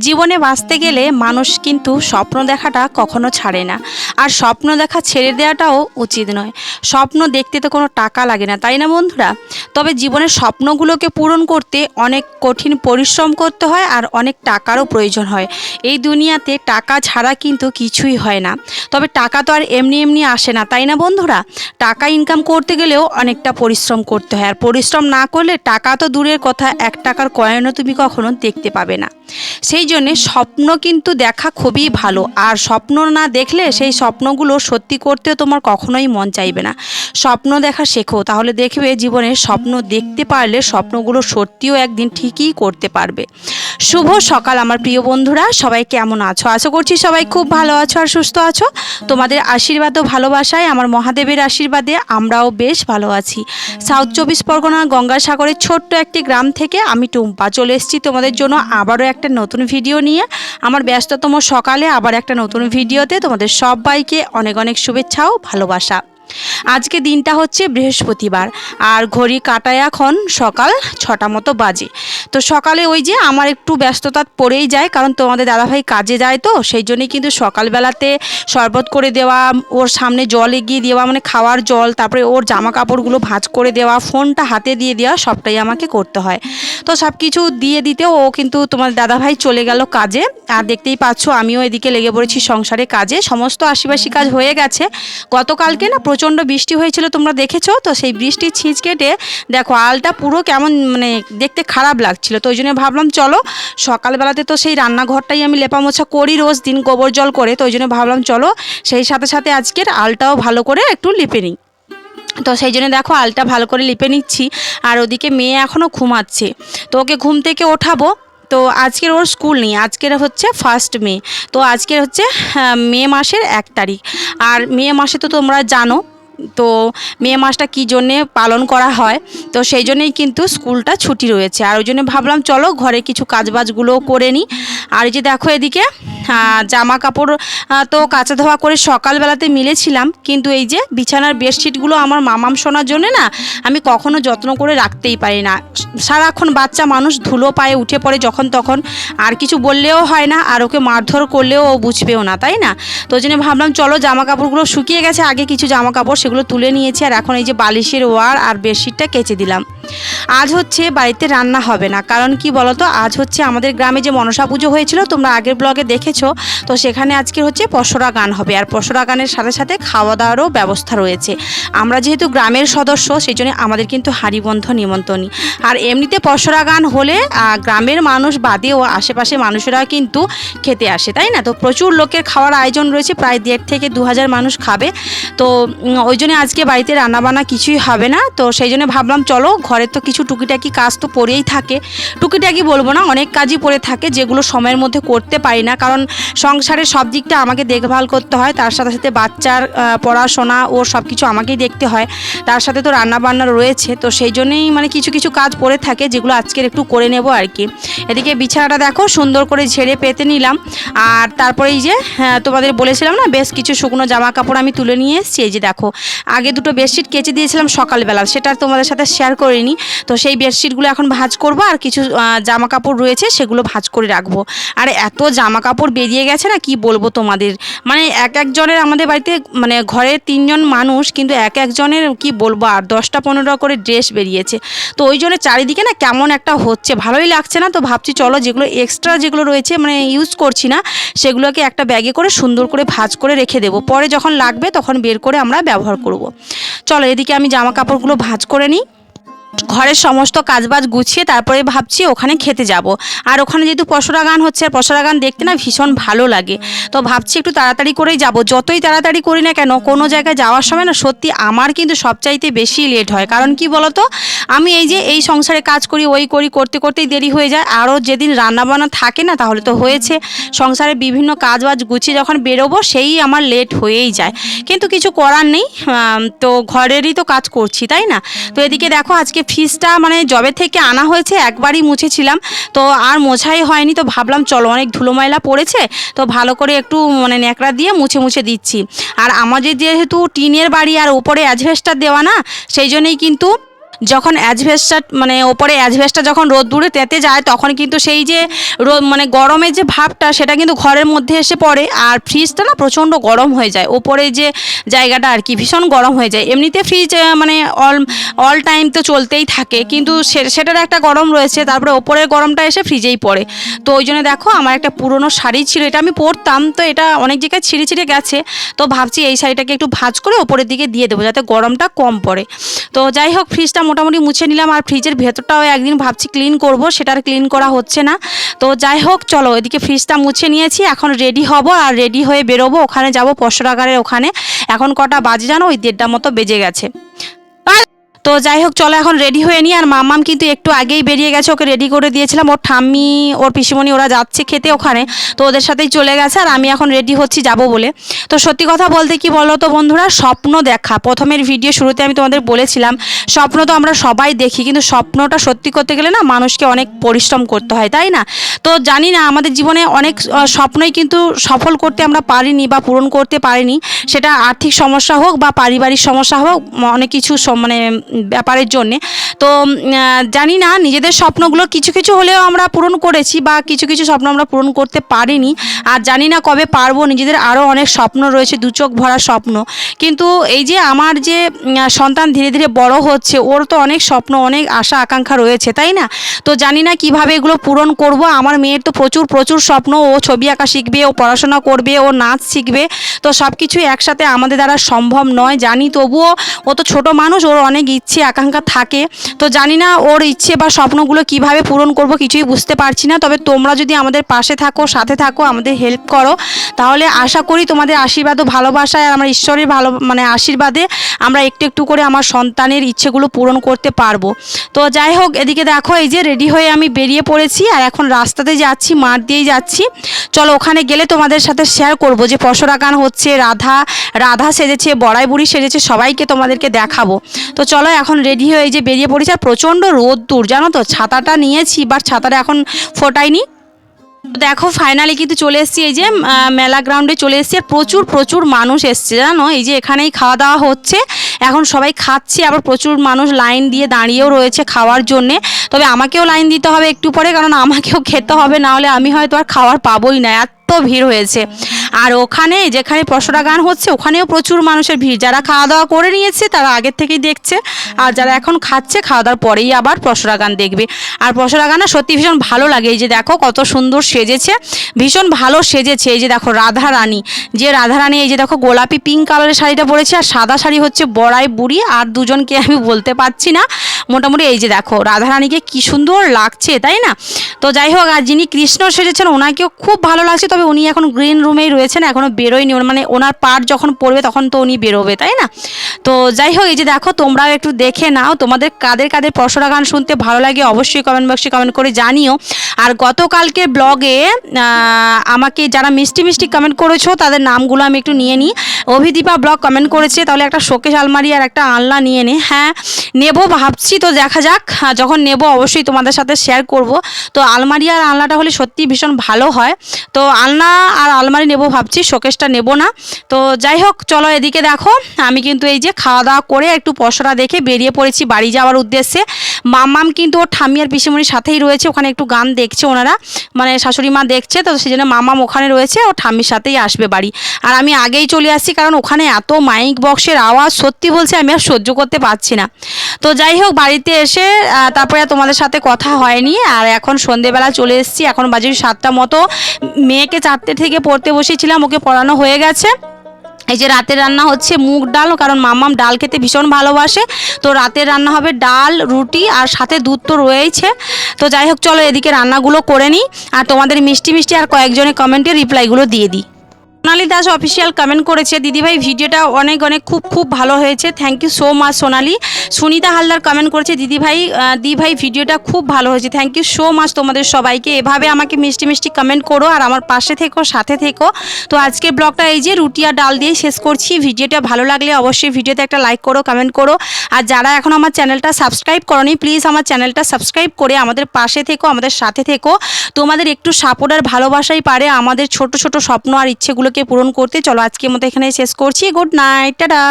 জীবনে বাঁচতে গেলে মানুষ কিন্তু স্বপ্ন দেখাটা কখনো ছাড়ে না। আর স্বপ্ন দেখা ছেড়ে দেওয়াটাও উচিত নয়। স্বপ্ন দেখতে তো কোনো টাকা লাগে না, তাই না বন্ধুরা? তবে জীবনের স্বপ্নগুলোকে পূরণ করতে অনেক কঠিন পরিশ্রম করতে হয় আর অনেক টাকারও প্রয়োজন হয়। এই দুনিয়াতে টাকা ছাড়া কিন্তু কিছুই হয় না। তবে টাকা তো আর এমনি এমনি আসে না, তাই না বন্ধুরা? টাকা ইনকাম করতে গেলেও অনেকটা পরিশ্রম করতে হয়, আর পরিশ্রম না করলে টাকা তো দূরের কথা, 1 টাকার কয়েনও তুমি কখনো দেখতে পাবে না। সেই জন্যে স্বপ্ন কিন্তু দেখা খুবই ভালো, আর স্বপ্ন না দেখলে সেই স্বপ্নগুলো সত্যি করতেও তোমার কখনোই মন চাইবে না। স্বপ্ন দেখা শেখো, তাহলে দেখবে জীবনে স্বপ্ন দেখতে পারলে স্বপ্নগুলো সত্যিও একদিন ঠিকই করতে পারবে। শুভ সকাল আমার প্রিয় বন্ধুরা, সবাই কেমন আছো? আশা করছি সবাই খুব ভালো আছো আর সুস্থ আছো। তোমাদের আশীর্বাদ ও ভালোবাসায়, আমার মহাদেবের আশীর্বাদে আমরাও বেশ ভালো আছি। সাউথ 24 পরগনা গঙ্গাসাগরের ছোট্ট একটি গ্রাম থেকে আমি টুম্পা চলে এসেছি তোমাদের জন্য আবারও একটা নতুন ভিডিও নিয়ে। আমার ব্যস্ততম সকালে আবার একটা নতুন ভিডিওতে তোমাদের সবাইকে অনেক অনেক শুভেচ্ছা ও ভালোবাসা। আজকে দিনটা হচ্ছে বৃহস্পতিবার, আর ঘড়ি কাটায় এখন সকাল 6টা মতো বাজে। তো সকালে ওই যে আমার একটু ব্যস্ততা পড়েই যায়, কারণ তোমাদের দাদাভাই কাজে যায়, তো সেই জন্যই কিন্তু সকালবেলাতে শরবত করে দেওয়া, ওর সামনে জল এগিয়ে দেওয়া, মানে খাওয়ার জল, তারপরে ওর জামা কাপড়গুলো ভাঁজ করে দেওয়া, ফোনটা হাতে দিয়ে দেওয়া, সবটাই আমাকে করতে হয়। তো সব কিছু দিয়ে দিতে ও কিন্তু তোমার দাদাভাই চলে গেল কাজে। আর দেখতেই পাচ্ছ আমিও এদিকে লেগে পড়েছি সংসারে কাজে। সমস্ত আশিবাসী কাজ হয়ে গেছে। গতকালকে না প্রচণ্ড বৃষ্টি হয়েছিল, তোমরা দেখেছো তো। সেই বৃষ্টির ছিঁচ কেটে দেখো আলটা পুরো কেমন মানে দেখতে খারাপ লাগছিল। তো ওই জন্য ভাবলাম চলো সকালবেলাতে তো সেই রান্নাঘরটাই আমি লেপামোছা করি রোজ দিন গোবর জল করে, তো ওই জন্য ভাবলাম চলো সেই সাথে সাথে আজকের আলটাও ভালো করে একটু লিপে নিই। তো সেই জন্য দেখো আলটা ভালো করে লিপে নিচ্ছি। আর ওদিকে মেয়ে এখনও ঘুমাচ্ছে, তো ওকে ঘুম থেকে ওঠাবো। তো আজকের ওর স্কুল নেই, আজকের হচ্ছে 1 মে। তো আজকের হচ্ছে মে মাসের 1 তারিখ। আর মে মাসে তো তোমরা জানো তো মে মাসটা কী জন্যে পালন করা হয়, তো সেই জন্যই কিন্তু স্কুলটা ছুটি রয়েছে। আর ওই জন্য ভাবলাম চলো ঘরে কিছু কাজবাজগুলোও করে নিই। আর এই যে দেখো এদিকে জামা কাপড় তো কাচা ধোয়া করে সকালবেলাতে মিলেছিলাম, কিন্তু এই যে বিছানার বেডশিটগুলো আমার মামাম শোনার জন্য না আমি কখনো যত্ন করে রাখতেই পারি না। সারাক্ষণ বাচ্চা মানুষ ধুলো পায়ে উঠে পড়ে যখন তখন, আর কিছু বললেও হয় না, আর ওকে মারধর করলেও ও বুঝবেও না, তাই না? তো ওই জন্য ভাবলাম চলো জামা কাপড়গুলো শুকিয়ে গেছে, আগে কিছু জামা কাপড় সেগুলো তুলে নিয়েছি, আর এখন এই যে বালিশের ওয়ার আর বেডশিটটা কেচে দিলাম। আজ হচ্ছে বাড়িতে রান্না হবে না, কারণ কি বলতো, আজ হচ্ছে আমাদের গ্রামে যে মনসা পুজো হয়েছিল, তোমরা আগের ব্লগে দেখেছো। তো সেখানে আজকে হচ্ছে পসরা গান হবে, আর পসরা গানের সাথে সাথে খাওয়া দাওয়ারও ব্যবস্থা রয়েছে। আমরা যেহেতু গ্রামের সদস্য, সেই জন্য আমাদের কিন্তু হাড়িবন্ধ নিমন্ত্রণী। আর এমনিতে পসরা গান হলে গ্রামের মানুষ বাদেও আশেপাশে মানুষেরা কিন্তু খেতে আসে, তাই না? তো প্রচুর লোকের খাওয়ার আয়োজন রয়েছে, প্রায় 1.5 থেকে 2,000 মানুষ খাবে। তো ওই জন্য আজকে বাড়িতে রান্নাবান্না কিছুই হবে না। তো সেই জন্য ভাবলাম চলো ঘরের তো কিছু টুকিটাকি কাজ তো পড়েই থাকে, টুকিটাকি বলবো না, অনেক কাজই পড়ে থাকে যেগুলো সময়ের মধ্যে করতে পারি না, কারণ সংসারের সব দিকটা আমাকে দেখভাল করতে হয়, তার সাথে সাথে বাচ্চার পড়াশোনা ও সব কিছু আমাকেই দেখতে হয়, তার সাথে তো রান্নাবান্না রয়েছে। তো সেই জন্যই মানে কিছু কিছু কাজ পড়ে থাকে যেগুলো আজকের একটু করে নেব আর কি। এদিকে বিছানাটা দেখো সুন্দর করে ঝেড়ে পেতে নিলাম। আর তারপরে এই যে তোমাদের বলেছিলাম না বেশ কিছু শুকনো জামা কাপড় আমি তুলে নিয়ে এসেছি। এই যে দেখো আগে দুটো বেডশিট কেচে দিয়েছিলাম সকালবেলা, সেটা তোমাদের সাথে শেয়ার করিনি। তো সেই বেডশিটগুলো এখন ভাঁজ করব, আর কিছু জামা কাপড় রয়েছে সেগুলো ভাঁজ করে রাখবো। আর এত জামা কাপড় বেরিয়ে গেছে না, কি বলবো তোমাদের, মানে এক একজনের আমাদের বাড়িতে মানে ঘরে 3জন মানুষ, কিন্তু এক একজনের কি বলবো আর 10টা 15টা করে ড্রেস বেরিয়েছে। তো ওই জন্য চারিদিকে না কেমন একটা হচ্ছে, ভালোই লাগছে না। তো ভাবছি চলো যেগুলো এক্সট্রা যেগুলো রয়েছে মানে ইউজ করছি না, সেগুলোকে একটা ব্যাগে করে সুন্দর করে ভাঁজ করে রেখে দেবো, পরে যখন লাগবে তখন বের করে আমরা ব্যবহার করব। চলো এদিকে আমি জামা কাপড়গুলো ভাঁজ করে নিই। ঘরের সমস্ত কাজবাজ গুছিয়ে তারপরে ভাবছি ওখানে খেতে যাব। আর ওখানে যেহেতু পসরা গান হচ্ছে, আর পসরা গান দেখতে না ভীষণ ভালো লাগে, তো ভাবছি একটু তাড়াতাড়ি করেই যাব। যতই তাড়াতাড়ি করি না কেন, কোনো জায়গায় যাওয়ার সময় না সত্যি আমার কিন্তু সবচাইতে বেশি লেট হয়। কারণ কি বলতো, আমি এই যে এই সংসারে কাজ করি, ওই করি, করতে করতেই দেরি হয়ে যায়। আরও যেদিন রান্নাবান্না থাকে না তাহলে তো হয়েছে, সংসারে বিভিন্ন কাজবাজ গুছিয়ে যখন বেরোবো সেই আমার লেট হয়েই যায়। কিন্তু কিছু করার নেই, তো ঘরেরই তো কাজ করছি, তাই না? তো এদিকে দেখো আজকে ফ্রিজটা মানে জবে থেকে আনা হয়েছে একবারই মুছেছিলাম, তো আর মোছাই হয়নি। তো ভাবলাম চলো অনেক ধুলো ময়লা পড়েছে, তো ভালো করে একটু মানে ন্যাকড়া দিয়ে মুছে মুছে দিচ্ছি। আর আমাদের যেহেতু টিনের বাড়ি আর উপরে অ্যাজবেস্টার দেওয়া না, সেই জন্যই কিন্তু যখন অ্যাজবেস্টার মানে ওপরে অ্যাজবেস্টার যখন রোদ্দুরে তেতে যায় তখন কিন্তু সেই যে মানে গরমের যে ভাবটা সেটা কিন্তু ঘরের মধ্যে এসে পড়ে। আর ফ্রিজটা না প্রচণ্ড গরম হয়ে যায়, ওপরে যে জায়গাটা আর কি ভীষণ গরম হয়ে যায়। এমনিতে ফ্রিজ মানে অল টাইম তো চলতেই থাকে, কিন্তু সেটার একটা গরম রয়েছে, তারপরে ওপরের গরমটা এসে ফ্রিজেই পড়ে। তো ওই জন্য দেখো আমার একটা পুরনো শাড়ি ছিল, এটা আমি পরতাম, তো এটা অনেক জায়গায় ছিঁড়ে ছিঁড়ে গেছে। তো ভাবছি এই শাড়িটাকে একটু ভাঁজ করে ওপরের দিকে দিয়ে দেবো যাতে গরমটা কম পড়ে। তো যাই হোক ফ্রিজটা মোটামুটি মুছে নিলাম, আর ফ্রিজের ভেতরটাও একদিন ভাবছি ক্লিন করব, সেটা আর ক্লিন করা হচ্ছে না। তো যাই হোক চলো এদিকে ফ্রিজটা মুছে নিয়েছি, এখন রেডি হব আর রেডি হয়ে বেরোবো, ওখানে যাব পশরাগারের ওখানে। এখন কটা বাজে জানো, ওই 1:30 মতো বেজে গেছে। তো যাই হোক চলো এখন রেডি হয়ে নিই। আর মাম্মাম কিন্তু একটু আগেই বেরিয়ে গেছে, ওকে রেডি করে দিয়েছিলাম, ওর ঠাম্মি ওর পিসিমণি ওরা যাচ্ছে খেতে ওখানে, তো ওদের সাথেই চলে গেছে আর আমি এখন রেডি হচ্ছি যাব বলে। তো সত্যি কথা বলতে কি বলো তো বন্ধুরা, স্বপ্ন দেখা প্রথমের ভিডিও শুরুতে আমি তোমাদের বলেছিলাম স্বপ্ন তো আমরা সবাই দেখি, কিন্তু স্বপ্নটা সত্যি করতে গেলে না মানুষকে অনেক পরিশ্রম করতে হয়, তাই না? তো জানি না আমাদের জীবনে অনেক স্বপ্নই কিন্তু সফল করতে আমরা পারিনি বা পূরণ করতে পারিনি, সেটা আর্থিক সমস্যা হোক বা পারিবারিক সমস্যা হোক, অনেক কিছু মানে ব্যাপারের জন্যে। তো জানি না নিজেদের স্বপ্নগুলো কিছু কিছু হলেও আমরা পূরণ করেছি বা কিছু কিছু স্বপ্ন আমরা পূরণ করতে পারিনি, আর জানি না কবে পারবো। নিজেদের আরও অনেক স্বপ্ন রয়েছে, দু চোখ ভরা স্বপ্ন, কিন্তু এই যে আমার যে সন্তান ধীরে ধীরে বড় হচ্ছে, ওর তো অনেক স্বপ্ন অনেক আশা আকাঙ্ক্ষা রয়েছে, তাই না? তো জানি না কিভাবে এগুলো পূরণ করব। আমার মেয়ের তো প্রচুর প্রচুর স্বপ্ন, ও ছবি আঁকা শিখবে, ও পড়াশোনা করবে, ও নাচ শিখবে, তো সব কিছুই একসাথে আমাদের দ্বারা সম্ভব নয় জানি, তবুও ও তো ছোট মানুষ, ওর অনেক ইচ্ছে আকাঙ্ক্ষা থাকে। তো জানি না ওর ইচ্ছে বা স্বপ্নগুলো কিভাবে পূরণ করব কিছুই বুঝতে পারছি না। তবে তোমরা যদি আমাদের পাশে থাকো, সাথে থাকো, আমাদের হেল্প করো, তাহলে আশা করি তোমাদের আশীর্বাদ ও ভালোবাসায় আর আমার ঈশ্বরের মানে আশীর্বাদে আমরা একটু একটু করে আমার সন্তানের ইচ্ছেগুলো পূরণ করতে পারবো। তো যাই হোক এদিকে দেখো এই যে রেডি হয়ে আমি বেরিয়ে পড়েছি, আর এখন রাস্তাতে যাচ্ছি, মাঠ দিয়েই যাচ্ছি। চলো ওখানে গেলে তোমাদের সাথে শেয়ার করব যে পসরা গান হচ্ছে, রাধা সেজেছে, বড়াই বুড়ি সেজেছে, সবাইকে তোমাদেরকে দেখাবো। তো চলো এখন রেডি হয়ে যে বেরিয়ে পড়েছি, আর প্রচণ্ড রোদ্দুর জানো তো, ছাতাটা নিয়েছি বাট ছাতাটা এখন ফোটাইনি। দেখো ফাইনালি কিন্তু চলে এসেছি এই যে মেলা গ্রাউন্ডে চলে এসেছি, আর প্রচুর প্রচুর মানুষ এসছে জানো, এই যে এখানেই খাওয়া দাওয়া হচ্ছে, এখন সবাই খাচ্ছে, আবার প্রচুর মানুষ লাইন দিয়ে দাঁড়িয়েও রয়েছে খাওয়ার জন্যে। তবে আমাকেও লাইন দিতে হবে একটু পরে, কারণ আমাকেও খেতে হবে, না হলে আমি হয়তো আর খাওয়ার পাবোই না, এত ভিড় হয়েছে। আর ওখানে যেখানে পসরা গান হচ্ছে ওখানেও প্রচুর মানুষের ভিড়, যারা খাওয়া দাওয়া করে নিয়েছে তারা আগের থেকেই দেখছে, আর যারা এখন খাচ্ছে খাওয়া দাওয়ার পরেই আবার পসরা গান দেখবে। আর পসরা গান সত্যি ভীষণ ভালো লাগে, এই যে দেখো কত সুন্দর সেজেছে, ভীষণ ভালো সেজেছে। এই যে দেখো রাধা রানী, এই যে দেখো গোলাপি পিঙ্ক কালারের শাড়িটা পরেছে, আর সাদা শাড়ি হচ্ছে বড়াই বুড়ি, আর দুজনকে আমি বলতে পারছি না, মোটামুটি এই যে দেখো রাধারানীকে কি সুন্দর লাগছে, তাই না? তো যাই হোক, আর যিনি কৃষ্ণ সেজেছেন ওনাকেও খুব ভালো লাগছে, তবে উনি এখন গ্রিন রুমেই রয়েছেন, এখনও বেরোয়নি, মানে ওনার পাট যখন পড়বে তখন তো উনি বেরোবে, তাই না? তো যাই হোক এই যে দেখো তোমরাও একটু দেখে নাও, তোমাদের কাদের কাদের পসরা গান শুনতে ভালো লাগে অবশ্যই কমেন্ট বক্সে কমেন্ট করে জানিও। আর গতকালকে ব্লগে আমাকে যারা মিষ্টি মিষ্টি কমেন্ট করেছো তাদের নামগুলো আমি একটু নিয়ে নিই। অভিদীপা ব্লগ কমেন্ট করেছে তাহলে একটা শোকেস আলমারি আর একটা আলনা নিয়ে নে। হ্যাঁ নেবো ভাবছি, তো দেখা যাক, যখন নেব অবশ্যই তোমাদের সাথে শেয়ার করব। তো আলমারি আর আলনাটা হলে সত্যি ভীষণ ভালো হয়, তো আলনা আর আলমারি নেব ভাবছি, শোকেসটা নেব না। তো যাই হোক চলো এদিকে দেখো আমি কিন্তু এই যে খাওয়া দাওয়া করে একটু পসরা দেখে বেরিয়ে পড়েছি বাড়ি যাওয়ার উদ্দেশ্যে। মাম্মাম কিন্তু ওর ঠাম্মি আর পিসিমণির সাথেই রয়েছে, ওখানে একটু গান দেখছে ওনারা, মানে শাশুড়ি মা দেখছে, তো সেই জন্য মাম্মাম ওখানে রয়েছে, ও ঠাম্মির সাথেই আসবে বাড়ি। আর আমি আগেই চলে আসছি কারণ ওখানে এত মাইক বক্সের আওয়াজ সত্যি বলছে আমি আর সহ্য করতে পারছি না। তো যাই হোক বাড়িতে এসে তারপরে তোমাদের সাথে কথা হয়নি, আর এখন সন্ধেবেলা চলে এসেছি, এখন বাজে 7টা মতো। মেয়েকে 4টে থেকে পড়তে বসেছিলাম, ওকে পড়ানো হয়ে গেছে। এই যে রাতের রান্না হচ্ছে মুগ ডাল, কারণ মাম্মাম ডাল খেতে ভীষণ ভালোবাসে, তো রাতের রান্না হবে ডাল রুটি আর সাথে দুধ তো রয়েছে। তো যাই হোক চলো এদিকে রান্নাগুলো করে নিই, আর তোমাদের মিষ্টি মিষ্টি আর কয়েকজনের কমেন্টের রিপ্লাইগুলো দিয়ে দিই। সোনালী দাস অফিসিয়াল কমেন্ট করেছে, দিদিভাই ভিডিওটা অনেক অনেক খুব খুব ভালো হয়েছে, thank you so much Sonali. Sunita Haldar comment করেছে, দিদিভাই ভিডিওটা খুব ভালো হয়েছে, থ্যাংক ইউ সো মাচ তোমাদের সবাইকে। এভাবে আমাকে মিষ্টি মিষ্টি কমেন্ট করো আর আমার পাশে থেকো, সাথে থেকো। তো আজকে ব্লগটা এই যে রুটি আর ডাল দিয়ে শেষ করছি। ভিডিওটা ভালো লাগলে অবশ্যই ভিডিওতে একটা লাইক করো, কমেন্ট করো, আর যারা এখন আমার চ্যানেলটা সাবস্ক্রাইব করোনি প্লিজ আমার চ্যানেলটা সাবস্ক্রাইব করে আমাদের পাশে থেকো, আমাদের সাথে থেকো। তোমাদের একটু সাপোর্ট আর ভালোবাসাই পারে আমাদের ছোট ছোট স্বপ্ন আর ইচ্ছেগুলো পূরণ করতে। চলো আজকের মতো এখানে শেষ করছি, গুড নাইট, টাটা।